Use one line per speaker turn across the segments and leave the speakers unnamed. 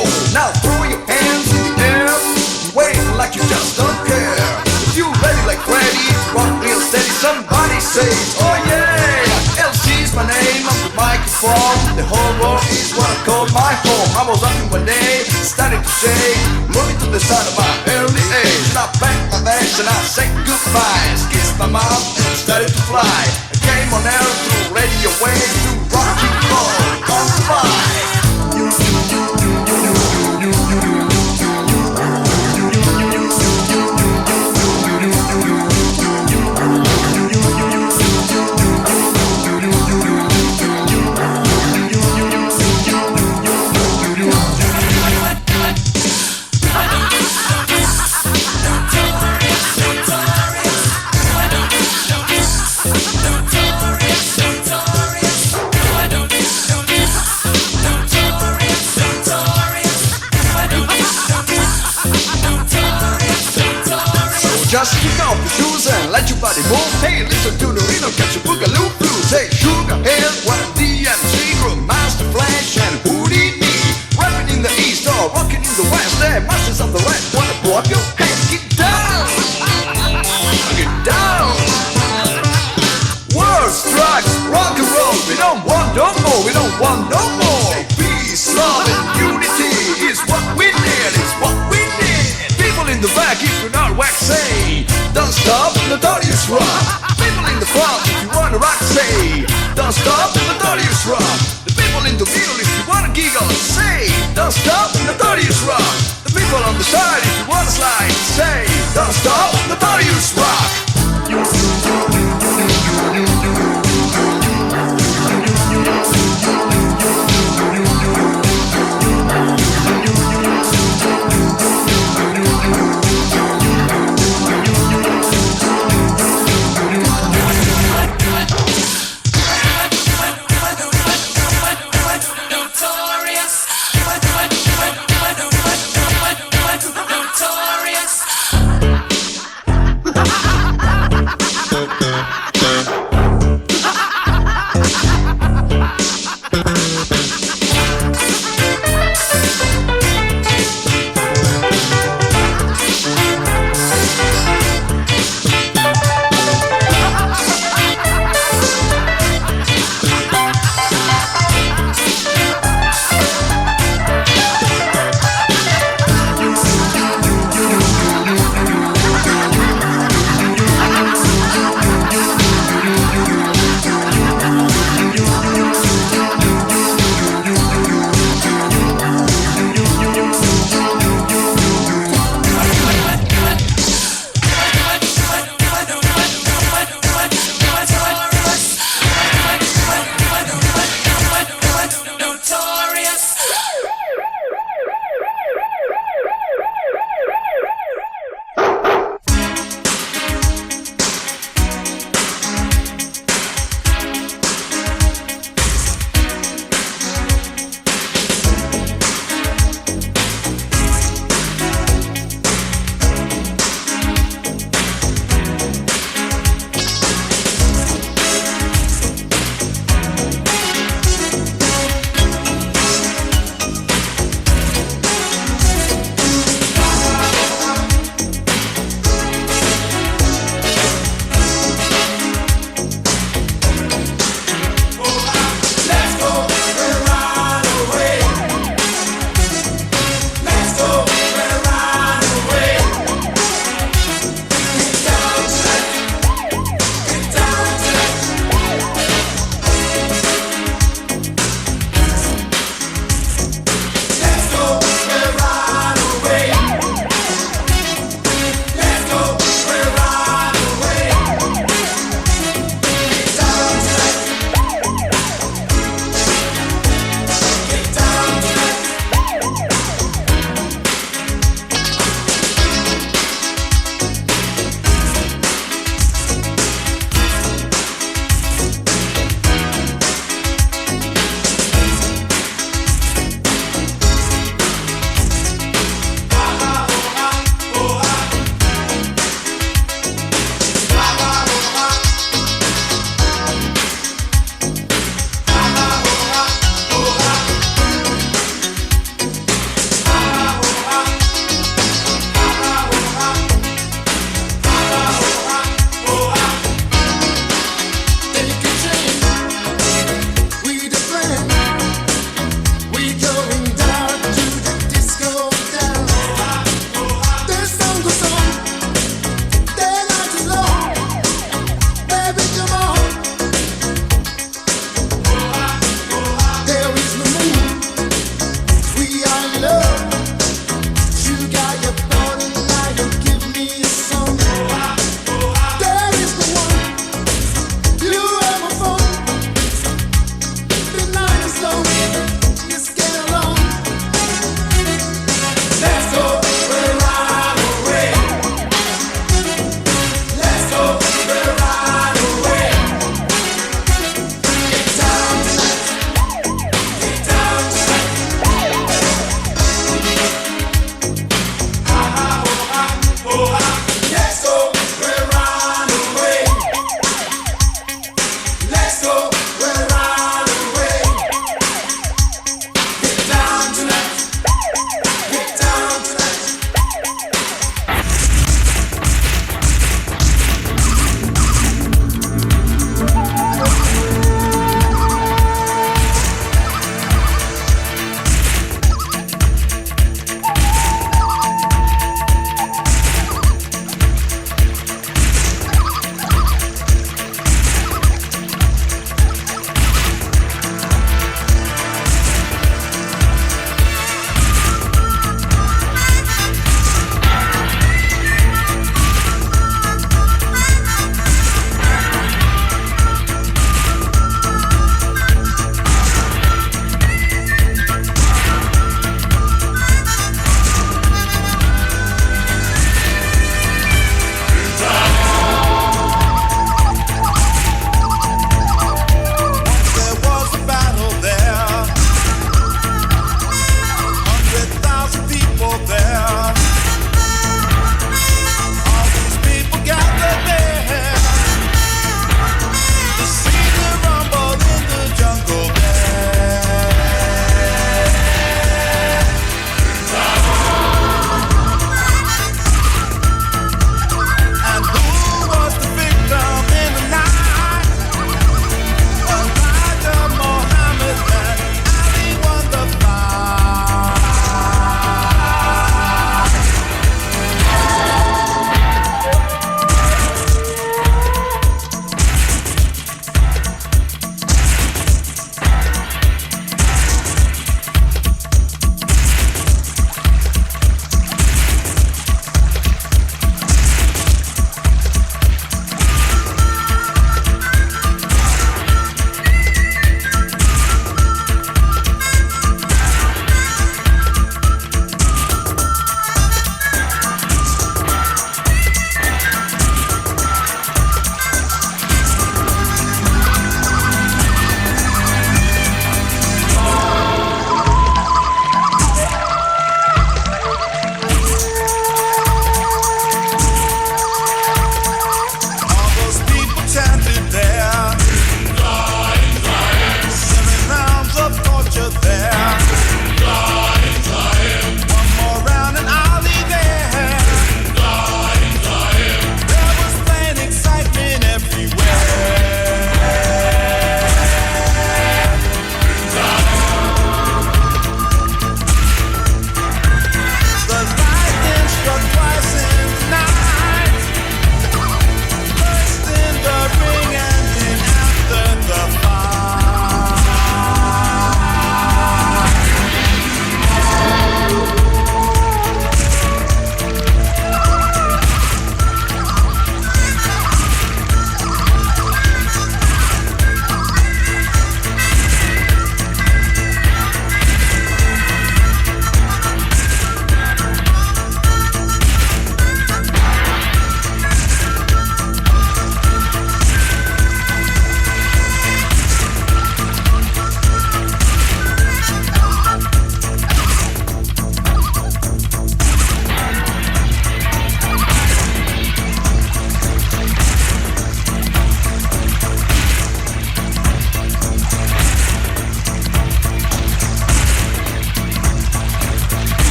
radio. Now throw your hands in the air, wave like you just don't care. If you ready like Freddy, rock real steady, somebody says, oh yeah. LC's my name, I'm the microphone. The whole world is what I call my home. I was rocking one day, started to shake, moving to the side of my early age. And I packed my bags and I said goodbyes, kissed my mom and started to fly. I came on air through radio waves, through rock and roll, on the fly. Just kick off your shoes and let your body move. Hey, listen to the rhythm, catch your boogaloo blues. Hey, Sugar Hill, one DMC, Master Flash and Houdini. Rapping in the east or rocking in the west. Hey, masters of the west, wanna blow up your head? Get down, get down. Words, drugs, rock and roll. We don't want no more, we don't want no more. Hey, peace, love and unity is what we need, is what we need. People in the back, if you're not wax, say, don't stop, Notorious Rap. People in the front, if you wanna rock, say, don't stop, Notorious Rap. The people in the middle, if you wanna giggle, say, don't stop, Notorious Rap. The people on the side, if you wanna slide, say, don't stop, Notorious Rap.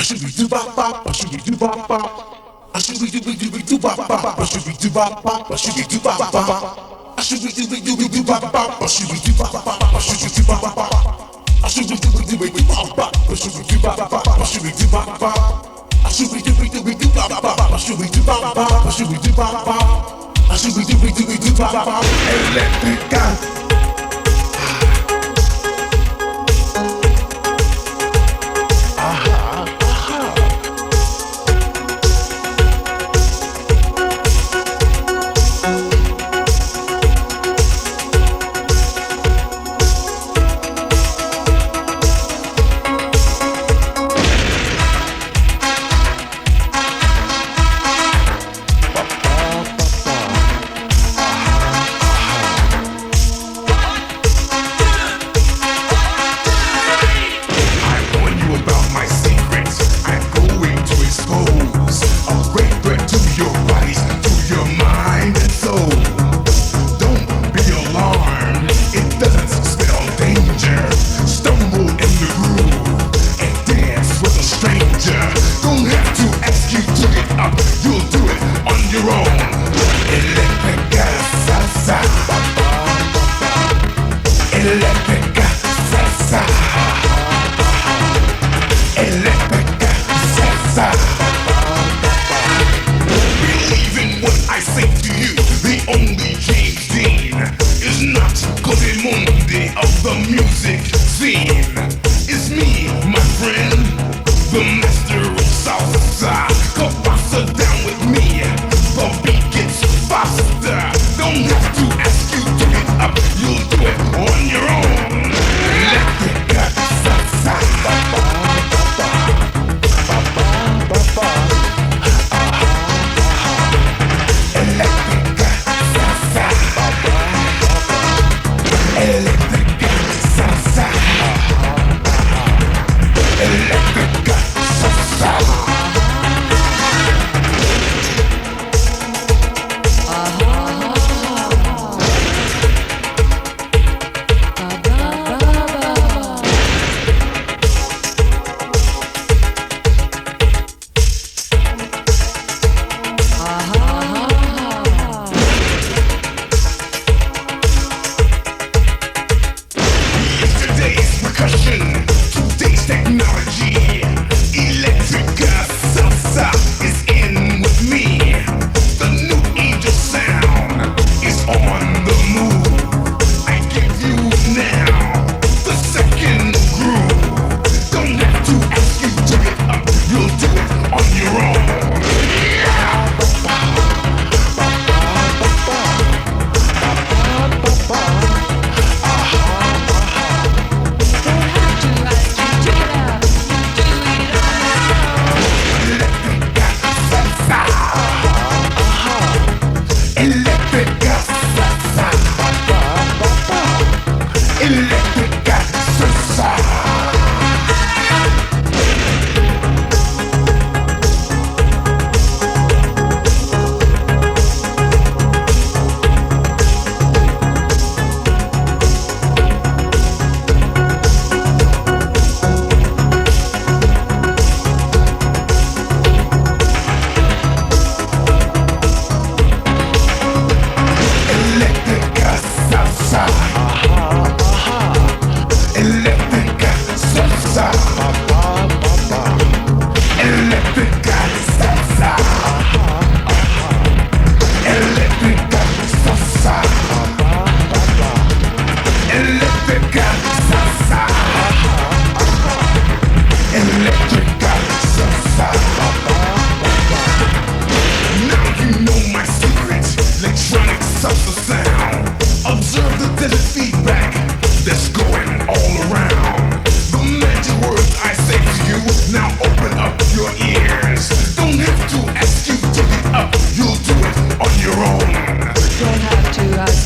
should we do bop bop? Or should we do bop bop? Or should we do bop bop? Or should we do bop bop? Or should we do bop bop? Or should we do bop bop? Or should we do bop bop? Or should we do bop bop? Or should we do bop bop? Or should we do bop bop? Or should we do bop bop? Or should we do bop bop? Or should we do bop bop? Or should we do bop bop? Or should we do bop bop? Electrica.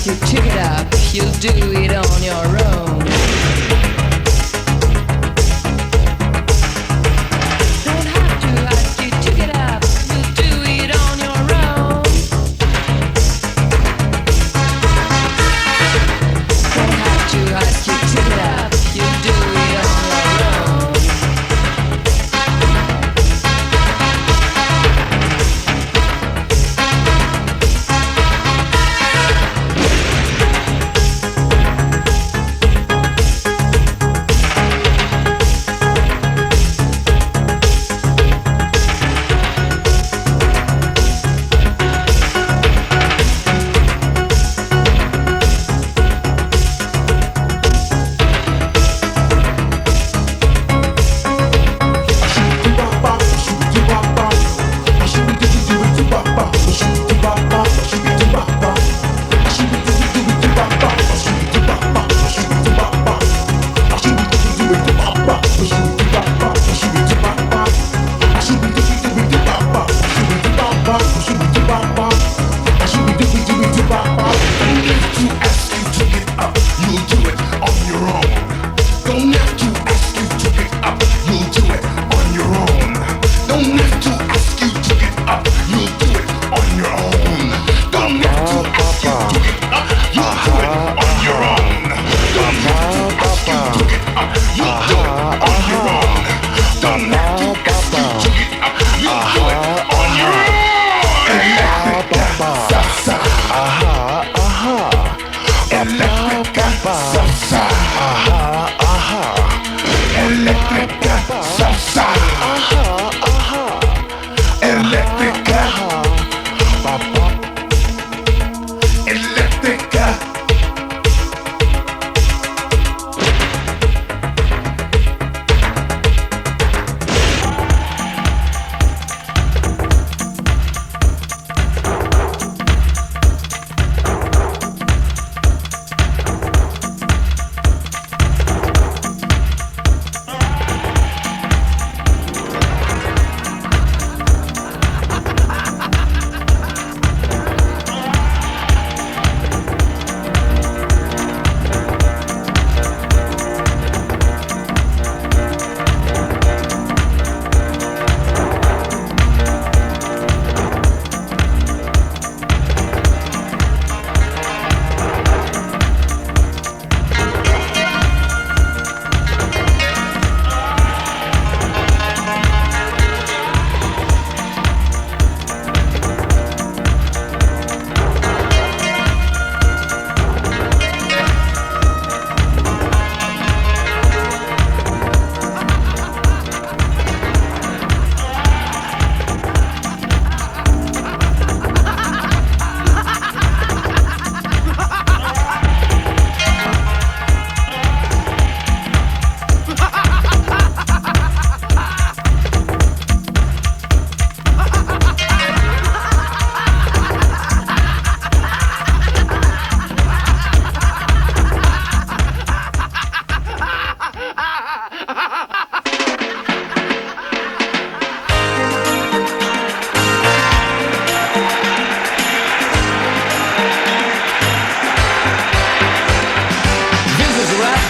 You check it out, you'll do it on your own.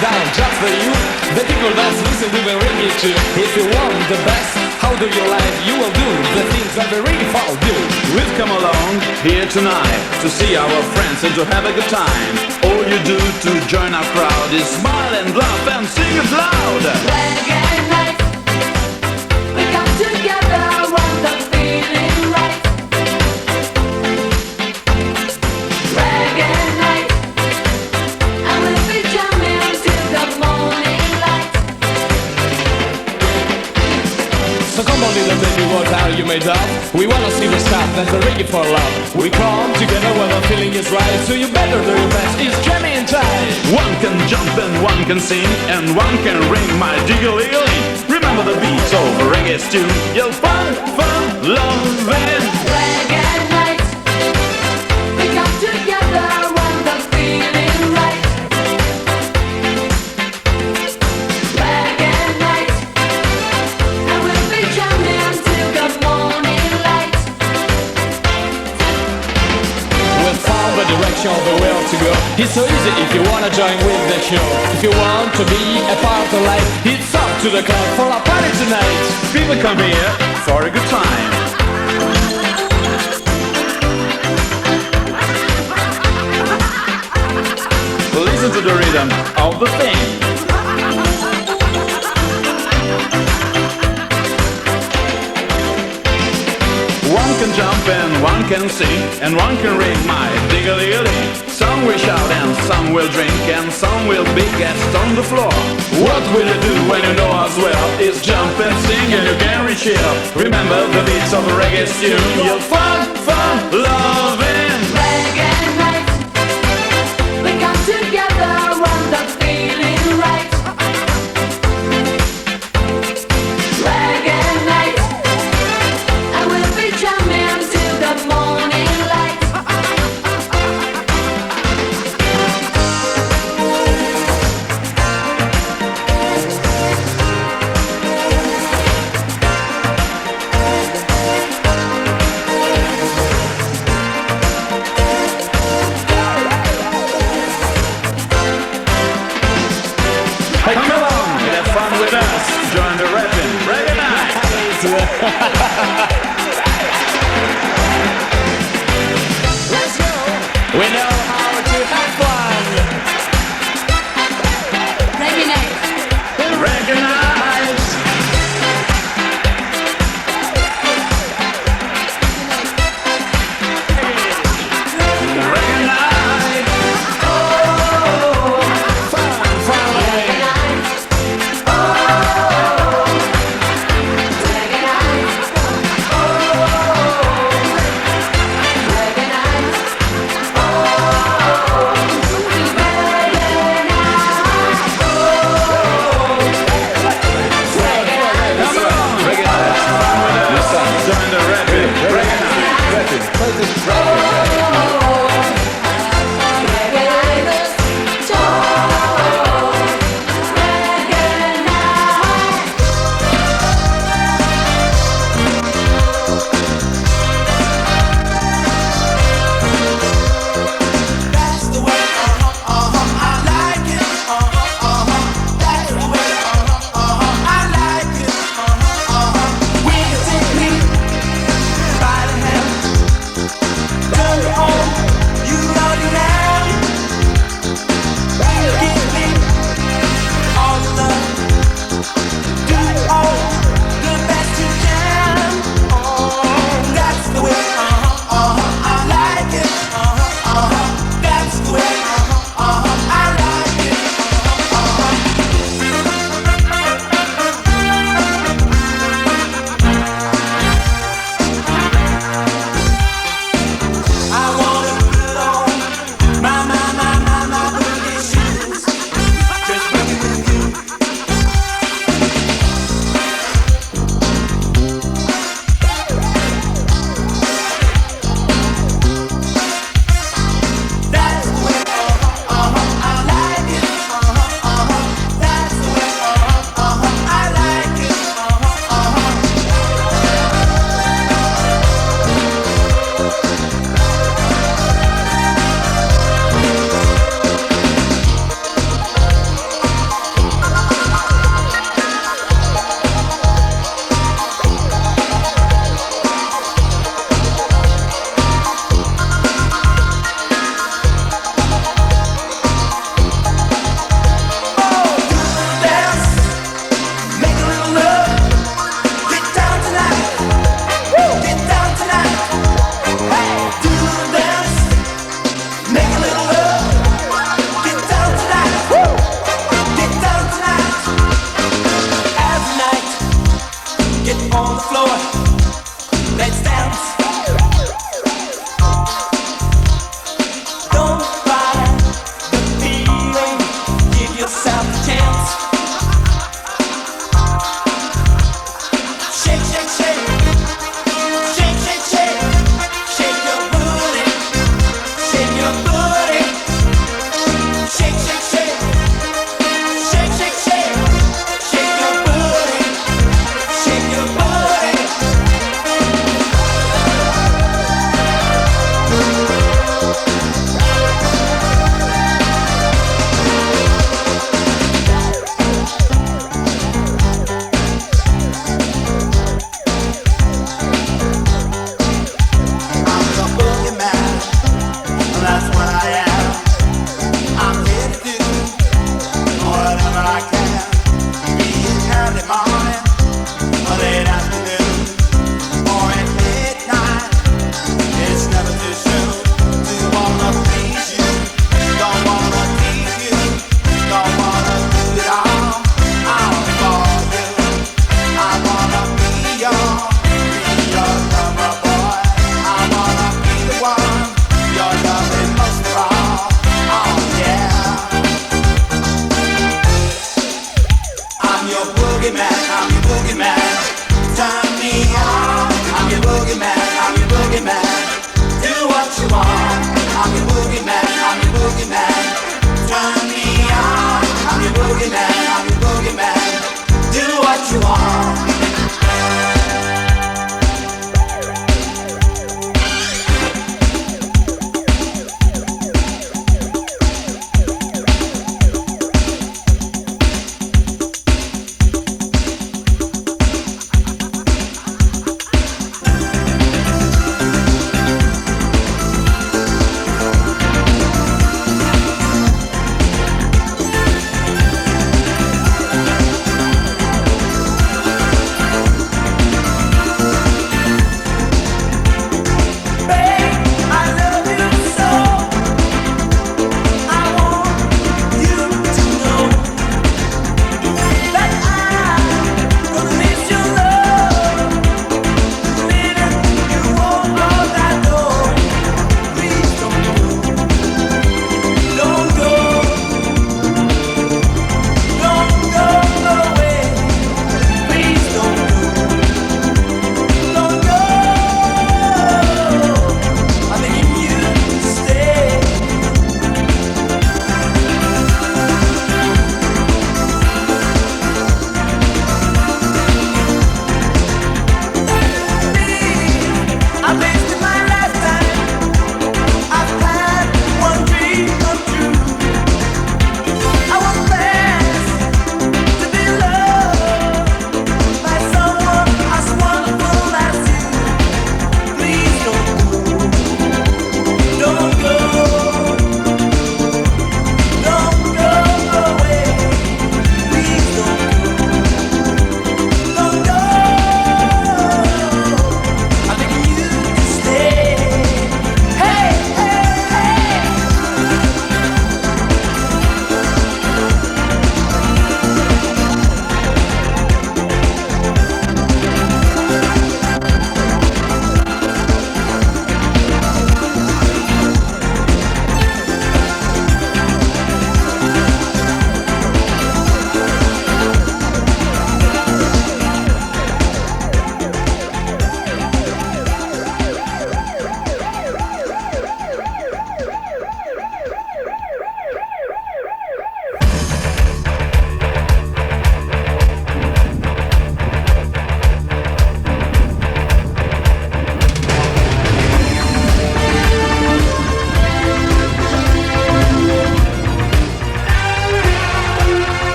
down just for you. The people dance, listen to the reggae too. If you want the best, how do you like? You will do the things that the reggae fall do.
We've come along here tonight to see our friends and to have a good time. All you do to join our crowd is smile and laugh and sing it loud.
Reggae night, we come together when the feeling right. Reggae night, and we'll be jamming till the morning light.
So come on little baby, what are you made of? We wanna see the stuff that's the reggae for love. We come together when the feeling is right, so you better do your best, it's jamming time.
One can jump and one can sing and one can ring my jiggle-ling. Remember the beats of a reggae stew. You'll find fun, loving.
Reggae night, we come together when the feeling right. Reggae night, and we'll be jamming till the morning light.
We'll follow the direction of the world to go. It's so easy if you wanna join with the show. If you want to be a part of life, it's up to the club for a party tonight.
People come here for a good time. Listen to the rhythm of the thing. One can jump and one can sing and one can ring my diggly-ling. Some will shout and some will drink and some will be guests on the floor. What will you do when you know us well? Is jump and sing and you can reach here. Remember the beats of a reggae stew. You'll find fun, loving.
Reggae night, we come together when the feeling right. Reggae night, and we'll be jamming till the morning light.
Hey, come along, have fun with us. Join the rapping reggae night.
Let's go. We know how to have fun.
Reggae night.
Reggae night. Reggae night.
Fun, fun,
Reggae night. Reggae night.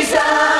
reason.